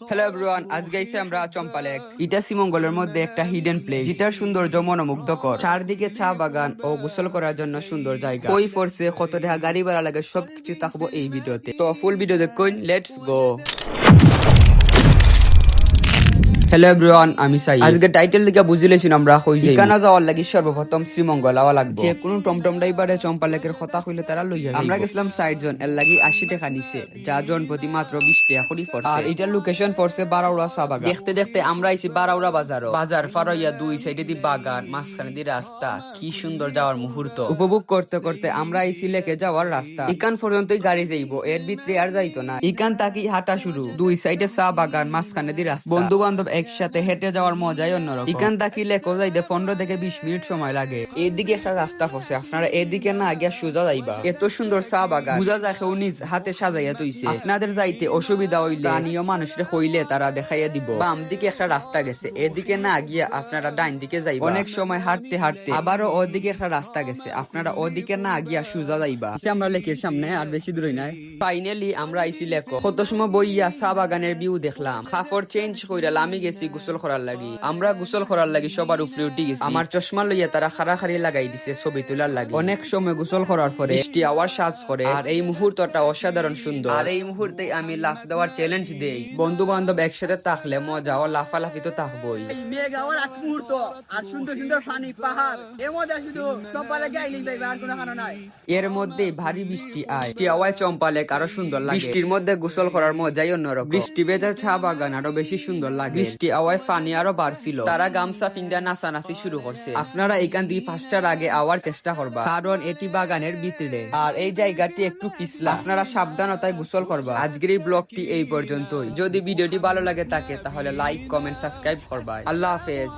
Hello everyone, আজকে আইছি আমরা চম্পালেক। এটা শ্রীমঙ্গলের মধ্যে একটা হিডেন প্লেস, যেটার সৌন্দর্য মনোমুগ্ধকর। চারদিকে চা বাগান ও গোসল করার জন্য সুন্দর জায়গা। কই ফোর্সে কত টাকা গাড়ি ভাড়া লাগে সবকিছু থাকবো এই ভিডিওতে। তো ফুল ভিডিও দেখুন, লেটস গো। হ্যালো এভরিওয়ান, আমি সাই। আজকে টাইটেল দিকে বুঝিলেছি আমরা কইছি ঠিকানা যাওয়ার লাগি সর্বপ্রথম শ্রীমঙ্গল আওয়া লাগবে। যে কোনো টমটম ড্রাইভারে চম্পালেকের কথা কইলে তারা লইয়া যাইবো। আমরা গেছিলাম 60 জন, এর লাগি 80 টাকা নিছে, যা জন প্রতি মাত্র 20 টাকা করে পড়ছে। আর এটা লোকেশন পড়ছে বারাউড়া চা বাগান। দেখতে দেখতে আমরা আইছি বারাউড়া বাজারও। বাজার ফারাইয়া দুই সাইডে দি বাগান, মাঝখানে দি রাস্তা। কি সুন্দর যাওয়ার মুহূর্ত উপভোগ করতে করতে আমরা আইছি লেকে যাওয়ার রাস্তা। ইকান পর্যন্তই গাড়ি যাইবো, এর ভিতরে আর যাইতো না। ইকান তাকি হাঁটা শুরু, দুই সাইডে চা বাগান, মাঝখানে দি রাস্তা। বন্ধু বান্ধব একসাথে হেঁটে যাওয়ার মজাই অন্যরকম। ইকান তাকি লেকো যাইতে 15 থেকে 20 মিনিট সময় লাগে। এদিকে একটা রাস্তা পড়ছে, আপনারা এদিকে না গিয়া সোজা যাইবা। এত সুন্দর চা বাগান, বুঝা যায় কেউ নিজ হাতে সাজাইয়া তৈছে। আপনাদের যাইতে অসুবিধা হইলে স্থানীয় মানুষরে কইলে তারা দেখাইয়া দিব। বাম দিকে একটা রাস্তা গেছে, এদিকে না গিয়া আপনারা ডাইন দিকে যাইবা। অনেক সময় হাঁটতে হাঁটতে আবারও ওদিকে একটা রাস্তা গেছে, আপনারা ওদিকে না গিয়া সোজা যাইবা। আমরা লেকের সামনে, আর বেশি দূরে নাই। ফাইনালি আমরা আইছি লেকো। কত সময় বইয়া চা বাগানের ভিউ দেখলাম। কাপড় চেঞ্জ কইরা আমি গেছি গোসল করার লাগি। আমরা গোসল করার লাগি সবার উপরে উঠে গেছি। আমার চশমা লইয়া তারা খাড়াখাড়ি লাগাই দিছে ছবি তোলার লাগি। অনেক সময় গোসল করার পরে বৃষ্টি আওয়ার সাজ করে, আর এই মুহূর্তটা অসাধারণ সুন্দর। আর এই মুহূর্তে আমি লাফ দেওয়ার চ্যালেঞ্জ দেই। বন্ধু বান্ধব একসাথে থাকলে মজা ও লাফালাফি তো থাকবোই। মেঘ আওয়ার এক মুহূর্ত আর সুন্দর সুন্দর পানি পাহাড়, এর মধ্যে শুধু চম্পালে গাইলি যাইবে, আর কোনো খানো নাই। এর মধ্যে ভারী বৃষ্টি আয়, বৃষ্টি আওয়ায় চম্পালেক আরো সুন্দর লাগে। বৃষ্টির মধ্যে গোসল করার মজাই অন্যরকম। বৃষ্টি বেঁধে চা বাগান আরো বেশি সুন্দর লাগে। বৃষ্টি আওয়ায় পানি আরো বাড়ছিল, তারা গামছা ফিন্দা নাচানাচি শুরু করছে। আপনারা এখান দিয়ে 5টার আগে আওয়ার চেষ্টা করবা, কারণ এটি বাগানের ভিতরে আর এই জায়গাটি একটু পিছলা। আপনারা সাবধানতায় গোসল করবা। আজকের এই ব্লগটি এই পর্যন্তই। যদি ভিডিওটি ভালো লাগে থাকে তাহলে লাইক, কমেন্ট, সাবস্ক্রাইব করবা। আল্লাহ হাফেজ।